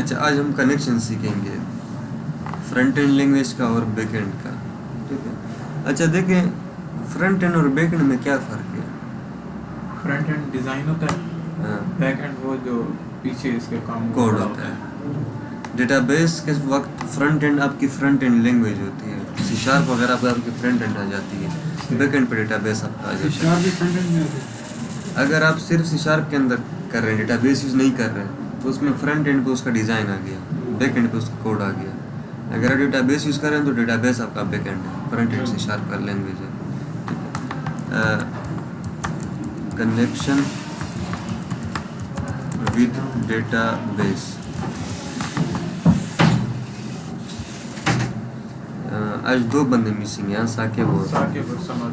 अच्छा, आज हम कनेक्शन सीखेंगे फ्रंट एंड लैंग्वेज का और बैक एंड का, ठीक है। अच्छा देखें, फ्रंट एंड और बैक एंड में क्या फ़र्क है? फ्रंट एंड डिज़ाइन होता है, बैक एंड वो जो पीछे इसके काम कोड होता है। डेटाबेस के वक्त फ्रंट एंड आपकी फ्रंट एंड लैंग्वेज होती है, सी शार्प वगैरह पर आपकी फ्रंट एंड आ जाती है, बैक एंड पर डेटाबेस आपका आ जाता है। अगर आप सिर्फ सी शार्प के अंदर कर रहे हैं, डेटाबेस यूज़ नहीं कर रहे हैं, तो उसमें फ्रंट एंड पे उसका डिज़ाइन आ गया, बैक एंड पे उसका कोड आ गया। अगर आप डेटाबेस यूज़ कर रहे हैं तो डेटाबेस आपका बैक एंड है, फ्रंट एंड सी शार्प का लैंग्वेज है। कनेक्शन विद डेटाबेस, आज दो बंदे मिसिंग हैं, साकिब और समझ।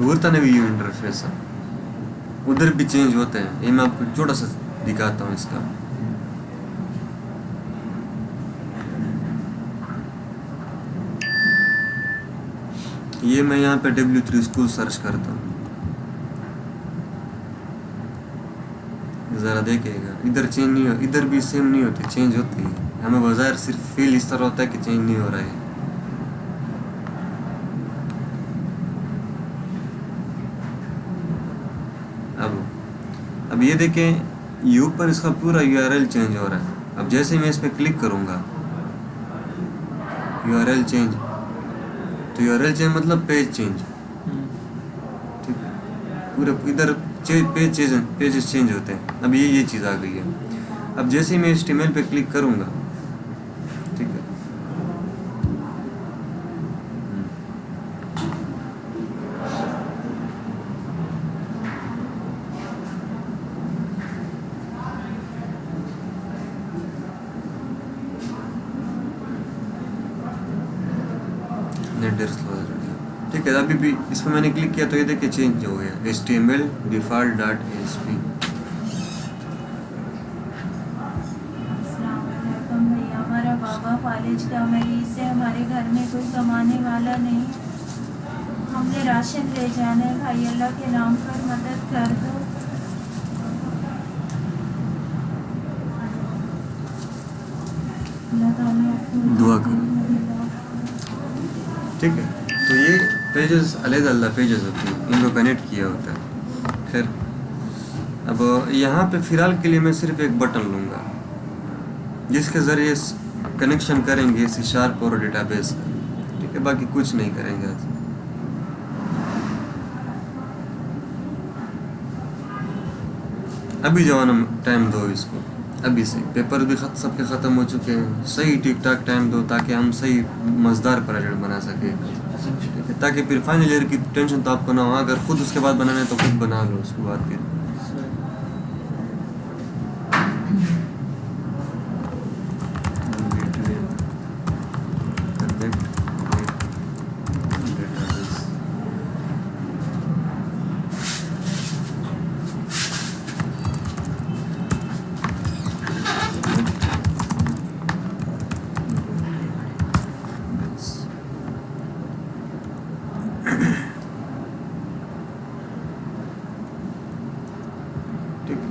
होता नहीं व्यू इंटरफेस है, उधर भी चेंज होते हैं। ये मैं आपको छोटा सा दिखाता हूँ इसका। ये मैं यहाँ पे W3 स्कूल सर्च करता हूँ, ज़रा देखिएगा, इधर चेंज नहीं हो, इधर भी सेम नहीं होती, चेंज होती है। हमें बाजार सिर्फ फील इस तरह होता है कि चेंज नहीं हो रहा है। अब ये देखें, ये ऊपर इसका पूरा URL चेंज हो रहा है। अब जैसे मैं इस पर क्लिक करूँगा, URL चेंज, तो URL चेंज मतलब पेज चेंज, ठीक है। पूरे इधर पेजेस चेंज होते हैं। अब ये चीज़ आ गई है। अब जैसे मैं HTML पे क्लिक करूँगा, ठीक है, नेट स्लो, ठीक है। अभी भी इस पर मैंने क्लिक किया तो ये देखिए चेंज हो गया, HTML default dot ASP। भैया, हमारा बाबा फालिज का मरीज है, हमारे घर में कोई कमाने वाला नहीं, हमने राशन ले जाना है, भाई अल्लाह के नाम पर मदद कर दो। दुआ करो, ठीक है। तो ये पेजेस अलग-अलग पेजेस होती हैं, इनको कनेक्ट किया होता है। खैर, अब यहाँ पे फ़िलहाल के लिए मैं सिर्फ एक बटन लूँगा जिसके ज़रिए कनेक्शन करेंगे सी शार्प और डेटाबेस का, ठीक है। बाकी कुछ नहीं करेंगे आज। अभी जवाना टाइम दो इसको, अभी से पेपर भी सबके ख़त्म हो चुके हैं, सही ठीक ठाक टाइम दो ताकि हम सही मज़ेदार प्रोजेक्ट बना सकें, ताकि फिर फाइनल ईयर की टेंशन तो आपको ना हो। अगर खुद उसके बाद बनाना है तो खुद बना लो उसके बाद फिर।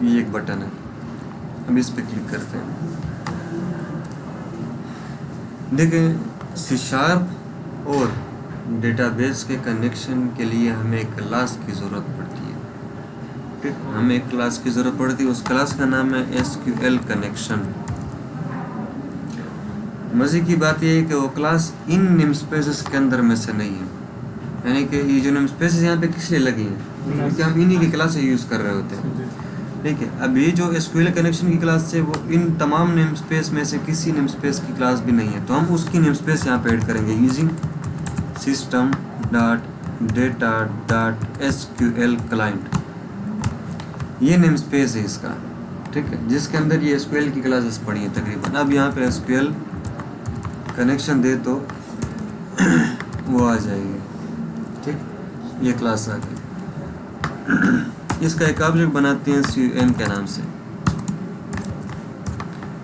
ये एक बटन है, अब इस पे क्लिक करते हैं। देखें, सी शार्प और डेटाबेस के कनेक्शन के लिए हमें एक क्लास की ज़रूरत पड़ती है, ठीक। हमें एक क्लास की ज़रूरत पड़ती है, उस क्लास का नाम है SQL कनेक्शन। मज़े की बात यह है कि वो क्लास इन नेमस्पेसेस के अंदर में से नहीं है, यानी कि ये जो नेमस्पेसेस यहाँ पे किस लिए लगी हैं, क्योंकि हम इन्हीं की क्लास यूज़ कर रहे होते हैं, ठीक है। अब ये जो SQL कनेक्शन की क्लास है वो इन तमाम नेम स्पेस में से किसी नेम स्पेस की क्लास भी नहीं है, तो हम उसकी नेम स्पेस यहाँ पे ऐड करेंगे यूजिंग system.data.sql client। ये नेम स्पेस है इसका, ठीक है, जिसके अंदर ये एसक्यूएल की क्लासेस पढ़ी हैं तकरीबन। अब यहाँ पे एसक्यूएल कनेक्शन दे तो वो आ जाएगी, ठीक, ये क्लास आ गई। इसका एक ऑब्जेक्ट बनाते हैं CN के नाम से।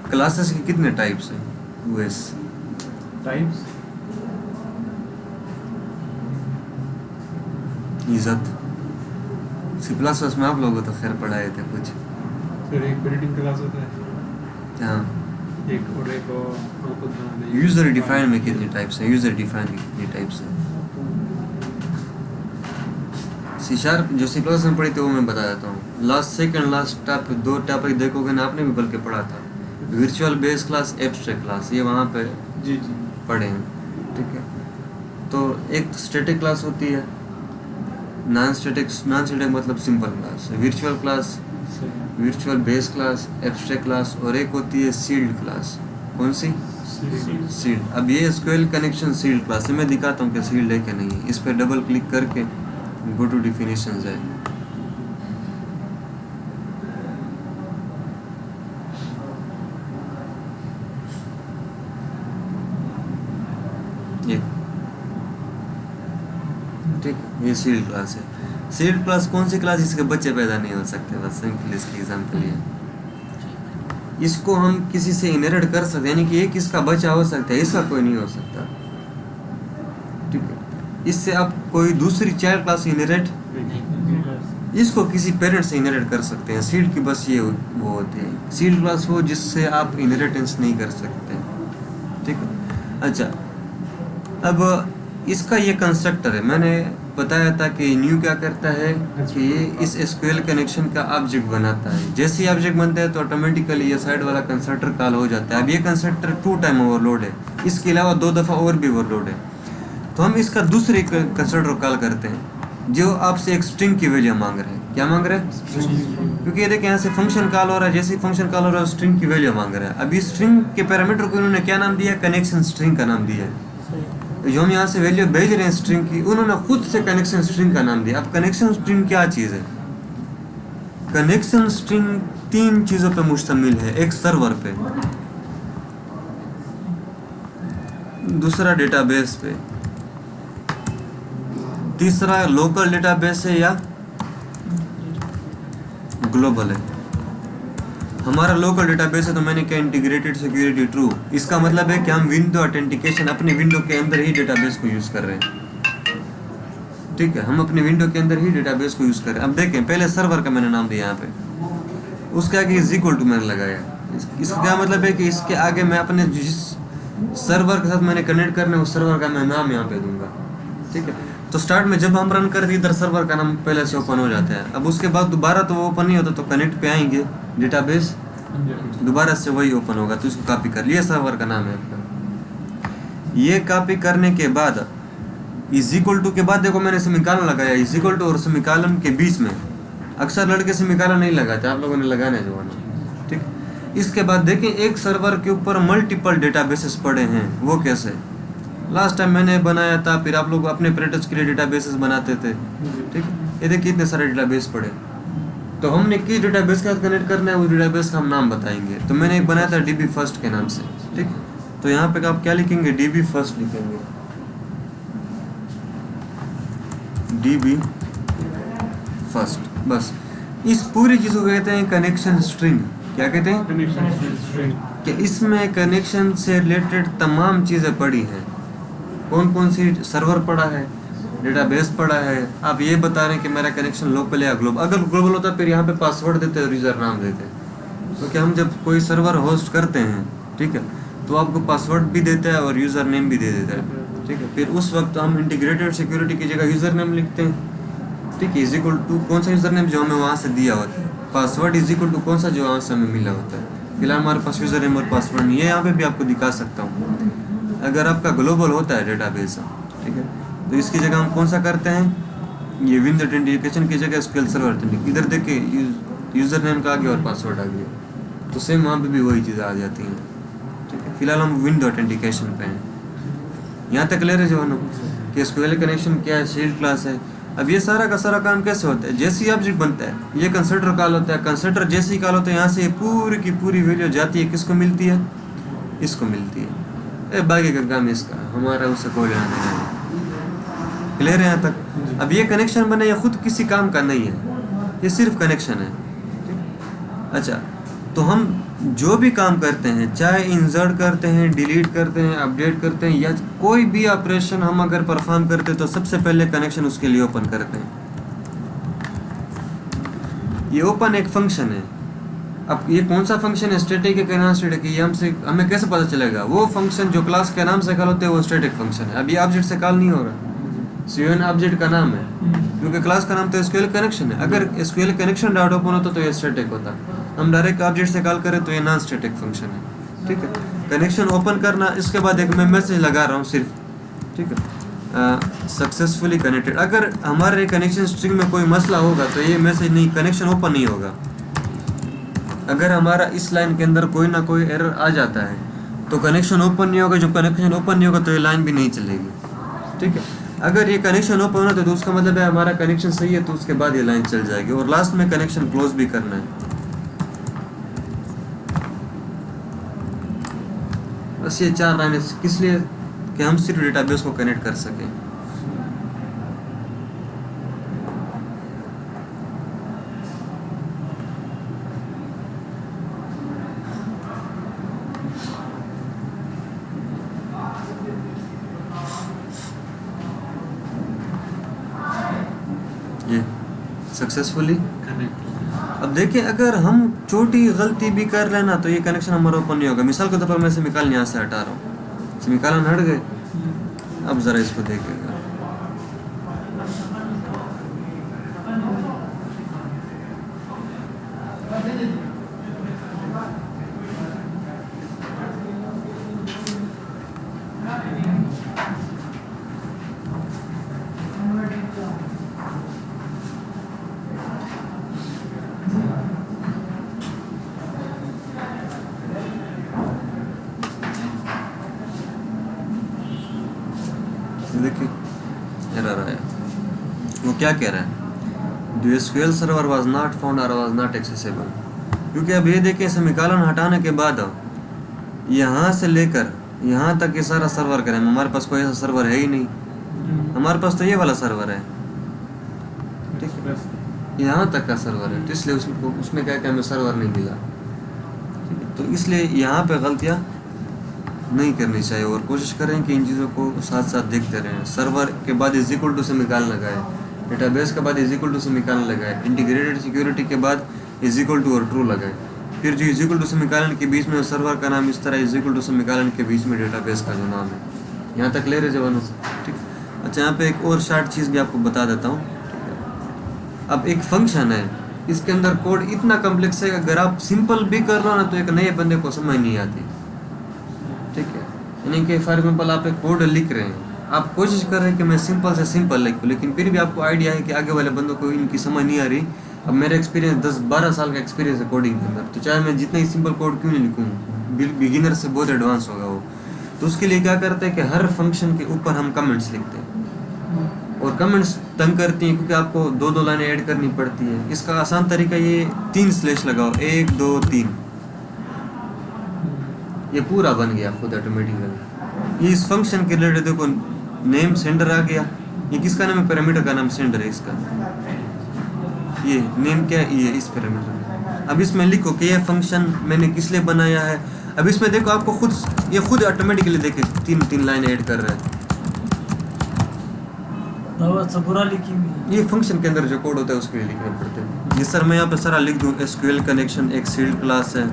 क्लासेस के कितने टाइप्स हैं? यूएस टाइप्स इज्जत C++ में आप लोगों तो खैर पढ़ाए थे कुछ। फिर एक बिल्डिंग क्लास होता है, हाँ, एक और एक और खुद बना दे। यूजर डिफाइन में कितने टाइप्स हैं? यूजर डिफाइन में कितने टाइप्स हैं? C# जो C++ में पढ़ी थी वो मैं बता देता हूँ। लास्ट टॉपिक, 2 टॉपिक देखोगे ना, आपने भी बल्कि पढ़ा था। Virtual base class, abstract class, ये वहाँ पे जी पढ़े हैं, ठीक है। तो एक स्टैटिक क्लास होती है, नॉन स्टैटिक मतलब simple class, virtual class, virtual base class, abstract class, और एक होती है सील्ड क्लास। कौन सी? सील्ड। अब ये एसक्यूएल कनेक्शन सील्ड क्लास है, मैं दिखाता हूँ कि सील्ड है कि नहीं है। इस पर डबल क्लिक करके गो टू डिफिनेशंस है, ये ठीक, ये सील्ड क्लास है। सील्ड क्लास कौन सी क्लास? जिसके बच्चे पैदा नहीं हो सकते, बस सिंपल इसकी एग्जांपल ये। इसको हम किसी से इनहेरिट कर सकते हैं, यानी कि एक इसका बच्चा हो सकता है, इसका कोई नहीं हो सकता, ठीक है। इससे आप कोई दूसरी चाइल्ड क्लास इनहेरिट, इसको किसी पेरेंट से इनहेरिट कर सकते हैं। सील्ड की बस ये वो होती है, सील्ड क्लास वो जिससे आप इनहेरिटेंस नहीं कर सकते, ठीक है। अच्छा, अब इसका ये कंस्ट्रक्टर है, मैंने बताया था कि न्यू क्या करता है कि ये इस एसक्यूएल कनेक्शन का ऑब्जेक्ट बनाता है। जैसे ही ऑब्जेक्ट बनता है तो ऑटोमेटिकली ये साइड वाला कंस्ट्रक्टर कॉल हो जाता है। अब ये कंस्ट्रक्टर 2 टाइम ओवरलोड है, इसके अलावा 2 दफ़ा और भी ओवरलोड है। तो हम इसका दूसरे कंस्ट्रक्टर कॉल करते हैं जो आपसे एक स्ट्रिंग की वैल्यू मांग रहे हैं। क्या मांग रहे हैं? क्योंकि ये देखिए यहाँ से फंक्शन कॉल हो रहा है, जैसे ही फंक्शन कॉल हो रहा है स्ट्रिंग की वैल्यू मांग रहा है। अब इस स्ट्रिंग के पैरामीटर को इन्होंने क्या नाम दिया? कनेक्शन स्ट्रिंग का नाम दिया है। जो हम यहाँ से वैल्यू भेज रहे हैं स्ट्रिंग की, उन्होंने खुद से कनेक्शन स्ट्रिंग का नाम दिया। अब कनेक्शन स्ट्रिंग क्या चीज़ है? कनेक्शन स्ट्रिंग 3 चीज़ों पे मुश्तमिल है। एक सर्वर पे, दूसरा डेटाबेस पे, तीसरा लोकल डेटाबेस है या ग्लोबल है। हमारा लोकल डेटाबेस है तो मैंने क्या इंटीग्रेटेड सिक्योरिटी ट्रू, इसका मतलब है कि हम विंडो ऑथेंटिकेशन अपने विंडो के अंदर ही डेटाबेस को यूज़ कर रहे हैं, ठीक है। हम अपने विंडो के अंदर ही डेटाबेस को यूज़ कर रहे हैं। अब देखें, पहले सर्वर का मैंने नाम दिया यहाँ पे, उसके आगे इज इक्वल टू मैंने लगाया। इसका क्या मतलब है कि इसके आगे मैं अपने जिस सर्वर के साथ मैंने कनेक्ट करना है उस सर्वर का मैं नाम यहाँ पे दूंगा, ठीक है। तो स्टार्ट में जब हम रन करते इधर सर्वर का नाम पहले से ओपन हो जाता है। अब उसके बाद दोबारा तो वो ओपन नहीं होता, तो कनेक्ट पे आएंगे डेटाबेस, दोबारा से वही ओपन होगा। तो इसको कॉपी कर लिया, सर्वर का नाम है आपका। ये कॉपी करने के बाद इज इक्वल टू के बाद देखो मैंने सेमीकोलन लगाया, इज इक्वल टू और सेमीकोलन के बीच में। अक्सर लड़के सेमीकोलन नहीं लगाते, आप लोगों ने लगाना है जो, ठीक। इसके बाद देखें एक सर्वर के ऊपर मल्टीपल डेटाबेसेस पड़े हैं। वो कैसे? लास्ट टाइम मैंने बनाया था, फिर आप लोग अपने प्रेटस के लिए डेटाबेसेस बनाते थे, ठीक है। ये देखिए इतने सारे डेटाबेस पड़े, तो हमने किस डेटाबेस के साथ कनेक्ट करना है उस डेटाबेस का हम नाम बताएंगे। तो मैंने एक बनाया था DB फर्स्ट के नाम से, ठीक। तो यहाँ पे आप क्या लिखेंगे? DB फर्स्ट लिखेंगे, DB फर्स्ट। बस इस पूरी चीज़ को कहते हैं कनेक्शन स्ट्रिंग। क्या कहते हैं? Connection string. कि इसमें कनेक्शन से रिलेटेड तमाम चीज़ें पड़ी हैं। कौन कौन सी? सर्वर पड़ा है, डेटाबेस पड़ा है। आप ये बता रहे हैं कि मेरा कनेक्शन लोकल या ग्लोबल। अगर ग्लोबल होता फिर यहाँ पे पासवर्ड देते और यूज़र नाम देते। तो क्या हम जब कोई सर्वर होस्ट करते हैं, ठीक है, तो आपको पासवर्ड भी देता है और यूज़र नेम भी दे देता है, ठीक है। फिर उस वक्त हम इंटीग्रेटेड सिक्योरिटी की जगह यूज़र नेम लिखते हैं, ठीक है। इज इक्वल टू कौन सा यूज़र नेम जो हमें वहाँ से दिया होता है, पासवर्ड इज इक्वल टू कौन सा जो वहाँ से हमें मिला होता है। फिलहाल हमारे पास यूज़र नेम और पासवर्ड नहीं है। यहाँ पे भी आपको दिखा सकता हूँ। अगर आपका ग्लोबल होता है डेटाबेस, ठीक है, तो इसकी जगह हम कौन सा करते हैं? ये विंडो ऑथेंटिकेशन की जगह एसक्यूएल सर्वर ऑथेंटिकेशन। इधर देखिए यूज़र नेम का आ गया और पासवर्ड आ गया, तो सेम वहाँ पे भी वही चीज़ें आ जाती हैं, ठीक है। फिलहाल हम विंडो ऑथेंटिकेशन पे हैं। यहाँ तक ले रहे जो कि एसक्यूएल कनेक्शन क्या है? शील्ड क्लास है। अब ये सारा का सारा काम कैसे होता है, जैसे ही ऑब्जेक्ट बनता है ये कंसिडर कॉल होता है, कंसिडर जैसे ही कॉल होता है यहाँ से पूरी की पूरी वैल्यू जाती है, किसको मिलती है, इसको मिलती है। बाकी का काम इसका, हमारा उससे कोई लेना देना नहीं। क्लियर है यहाँ तक? अब ये कनेक्शन बना ये खुद किसी काम का नहीं है, ये सिर्फ कनेक्शन है। अच्छा, तो हम जो भी काम करते हैं, चाहे इंसर्ट करते हैं, डिलीट करते हैं, अपडेट करते हैं, या कोई भी ऑपरेशन हम अगर परफॉर्म करते हैं तो सबसे पहले कनेक्शन उसके लिए ओपन करते हैं। ये ओपन एक फंक्शन है। अब ये कौन सा फंक्शन है, स्टैटिक है कि नॉन स्टैटिक है, ये हमें कैसे पता चलेगा? वो फंक्शन जो क्लास के नाम से कॉल होते हैं वो स्टैटिक फंक्शन है। अब ये ऑब्जेक्ट से कॉल नहीं हो रहा, सीएन ऑब्जेक्ट का नाम है, क्योंकि क्लास का नाम तो एसक्यूएल कनेक्शन है। अगर एसक्यूएल कनेक्शन डॉट ओपन होता तो ये स्टैटिक होता, हम डायरेक्ट ऑब्जेक्ट से कॉल करें तो ये नॉन स्टैटिक फंक्शन है। ठीक है, कनेक्शन ओपन करना, इसके बाद एक मैं मैसेज लगा रहा हूँ सिर्फ, ठीक है, सक्सेसफुली कनेक्टेड। अगर हमारे कनेक्शन स्ट्रिंग में कोई मसला होगा तो ये मैसेज नहीं, कनेक्शन ओपन नहीं होगा। अगर हमारा इस लाइन के अंदर कोई ना कोई एरर आ जाता है तो कनेक्शन ओपन नहीं होगा, जब कनेक्शन ओपन नहीं होगा तो ये लाइन भी नहीं चलेगी। ठीक है, अगर ये कनेक्शन ओपन होता है तो उसका मतलब है हमारा कनेक्शन सही है, तो उसके बाद ये लाइन चल जाएगी। और लास्ट में कनेक्शन क्लोज भी करना है। बस ये 4 लाइनें किस लिए, कि हम सिर्फ डेटाबेस को कनेक्ट कर सकें। ये सक्सेसफुली कनेक्ट। अब देखिए, अगर हम छोटी गलती भी कर लेना तो ये कनेक्शन हमारा ओपन नहीं होगा। मिसाल के तौर पर मैं सेमीकॉलन यहाँ से हटा रहा हूँ, सेमीकॉलन हट गए। अब ज़रा इसको देखिएगा, देखिए एरर आया। वो क्या कह रहा है, the SQL server was not found और वाज नॉट एक्सेसिबल। क्योंकि अब ये देखिए, सेमीकॉलन हटाने के बाद यहाँ से लेकर यहाँ तक ये सारा सर्वर करें, हमारे पास कोई ऐसा सर्वर है ही नहीं। हमारे पास तो ये वाला सर्वर है, ठीक है, यहाँ तक का सर्वर है, तो इसलिए उसमें क्या क्या हमें सर्वर नहीं मिला। ठीक है, तो इसलिए यहाँ पे गलतियाँ नहीं करनी चाहिए और कोशिश करें कि इन चीज़ों को साथ साथ देखते रहें। सर्वर के बाद इज इक्वल टू से निकालना लगाए, डेटाबेस के बाद इज इक्वल टू से निकालना लगाए, इंटीग्रेटेड सिक्योरिटी के बाद इज इक्वल टू और ट्रू लगाए। फिर जो इज इक्वल टू से निकालन के बीच में सर्वर का नाम इस तरह, इज इक्वल टू से निकालन के बीच में डेटाबेस का जो नाम है। यहाँ तक ले रहे जवानों से, ठीक। अच्छा, यहाँ पे एक और शार्ट चीज़ भी आपको बता देता हूँ, ठीक है। अब एक फंक्शन है, इसके अंदर कोड इतना कम्प्लेक्स है, अगर आप सिंपल भी कर रहे हो ना तो एक नए बंदे को समझ नहीं आती। ठीक है, यानी कि फॉर एग्जाम्पल आप एक कोड लिख रहे हैं, आप कोशिश कर रहे हैं कि मैं सिंपल से सिंपल लिखूँ, लेकिन फिर भी आपको आइडिया है कि आगे वाले बंदों को इनकी समझ नहीं आ रही। अब मेरा एक्सपीरियंस 10-12 साल का एक्सपीरियंस है कोडिंग के अंदर, तो चाहे मैं जितना ही सिंपल कोड क्यों नहीं लिखूँ, बिगिनर से बहुत एडवांस होगा वो। तो उसके लिए क्या करते हैं कि हर फंक्शन के ऊपर हम कमेंट्स लिखते हैं, और कमेंट्स तंग करती हैं क्योंकि आपको 2-2 लाइनें ऐड करनी पड़ती है। इसका आसान तरीका ये 3 स्लैश लगाओ, 1 2 3, ये पूरा बन गया खुद ऑटोमेटिकली। ये इस फंक्शन के रिलेटेड देखो, नेम सेंडर आ गया, ये किसका नाम है, पैरामीटर का नाम सेंडर है इसका। ये नेम क्या है, ये इस पैरामीटर। अब इसमें लिखो कि ये फंक्शन मैंने किस लिए बनाया है। अब इसमें देखो आपको खुद ये खुद ऑटोमेटिकली देखे 3-3 लाइन ऐड कर रहा है। ये फंक्शन के अंदर जो कोड होता है उसके लिए लिखना पड़ता है। ये सर मैं यहाँ पे सारा लिख दूँ, एसक्यूएल कनेक्शन एक सील्ड क्लास है,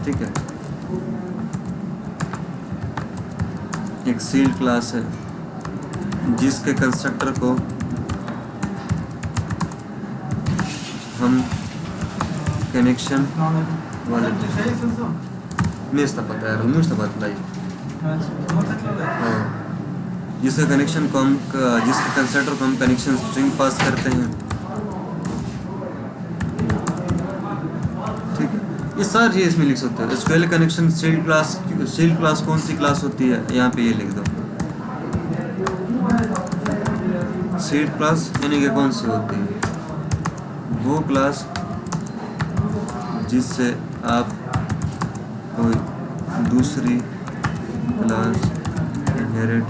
ठीक है, एक सील्ड क्लास है जिसके कंस्ट्रक्टर को हम कनेक्शन वाले पता है जिसके कनेक्शन को हम जिसके कंस्ट्रक्टर को हम कनेक्शन स्ट्रिंग पास करते हैं। ठीक है, ये सारी चीज़ इसमें लिख सकते हो। एसक्यूएल कनेक्शन सील्ड क्लास कौन सी क्लास होती है, यहाँ पे ये लिख दो। सीड क्लास यानी कि कौन सी होती है? वो क्लास जिससे आप कोई दूसरी क्लास इनहेरिट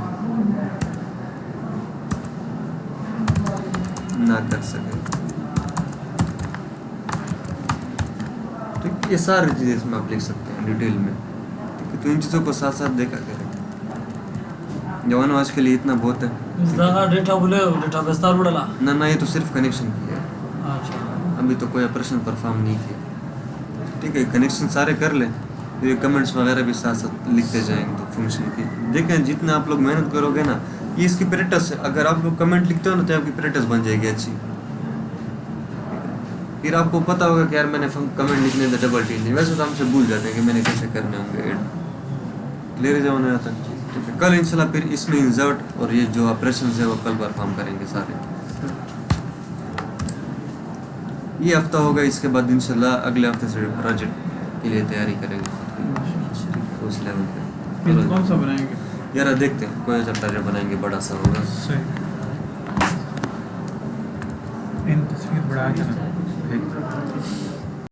ना कर सके। तो ये सारी चीज़ें इसमें आप लिख सकते हैं डिटेल में, ठीक है? तो इन चीज़ों को साथ साथ देखा करें। जवानों आज के लिए इतना बहुत है। डेटा बोले डेटा विस्तार बढ़ला ना ये तो सिर्फ कनेक्शन किया है, अच्छा अभी तो कोई ऑपरेशन परफॉर्म नहीं किया, ठीक है? कनेक्शन सारे कर लें, तो ये कमेंट्स वगैरह भी साथ साथ लिखते जाएंगे तो फंक्शन की देखें। जितना आप लोग मेहनत करोगे ना, ये इसकी प्रैक्टिस है। अगर आप लोग कमेंट लिखते हो ना तो आपकी प्रैक्टिस बन जाएगी अच्छी। फिर आपको पता होगा कि यार मैंने कमेंट लिखने थे डबल टी नहीं, वैसे तो हमसे भूल जाते हैं कि मैंने कैसे करने होंगे ऐड। क्लियर है जवान आता है? ठीक है, कल इंशाल्लाह फिर इसमें इंसर्ट और ये जो ऑपरेशन है वो कल परफॉर्म करेंगे सारे। ये हफ्ता होगा, इसके बाद इंशाल्लाह अगले हफ्ते से प्रोजेक्ट के लिए तैयारी करेंगे उस लेवल पे। फिर कौन सा बनाएंगे? यार देखते हैं, कोई सा प्रोजेक्ट बनाएंगे बड़ा सा होगा। सही। इन तस्वीर बढ़ा के ना।